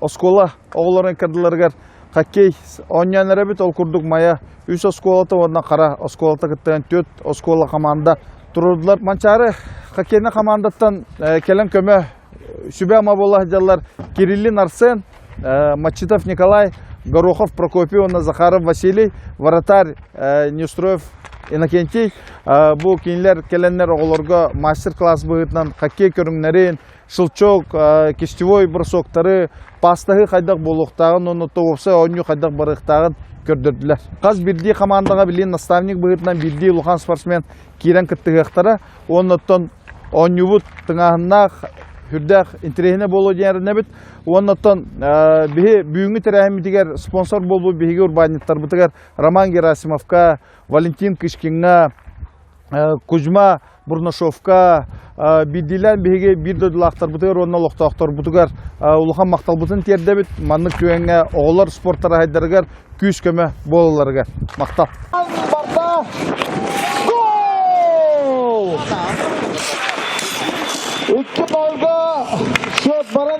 оскола оғыларын кірділергер хоккей онянары бит ол күрдік мая үс осколаты орна қара осколаты кіттіген төт оскола команда тұрудылар. Манчары хоккейна командаттан келен көмі сүбе ама болы жалар Кириллин Арсен, Мачитов Николай, Горохов Прокопий, Захаров Василий, Вратарь Нестроев Иннокентий. Бұл кейінлер келенлер оғыларға мастер-класс бұғытынан хоккей көріңнерін, шылчок, кестевой бұрсоқтары, пастағы қайдақ болуқтағын, оны тоғысы ойны қайдақ барықтағын көрдірділер. Қаз бірдей командаға білген наставник бұғытынан бірдей ұлған спортсмен кейрен кіттіғықтары, оныттан ойныбыт тыңағынақ хүрдәк интерехіне болу дейінеріне біт. Оныттан бүйінгі тәрәхімдігер спонсор болу бейгі урбаниттар бұтығар Роман Герасимовка, Валентин Кышкинға, Кузьма Бурнашовка, бидилен бейге bir дөділақтар бұтығар, онына лоқтақтар бұтығар ұлыған мақтал бұтын терді біт. Манның күйенге оғылар спорттары хайдарығар күйіс көмі болыларығар. Мақтал. İki balda şut bana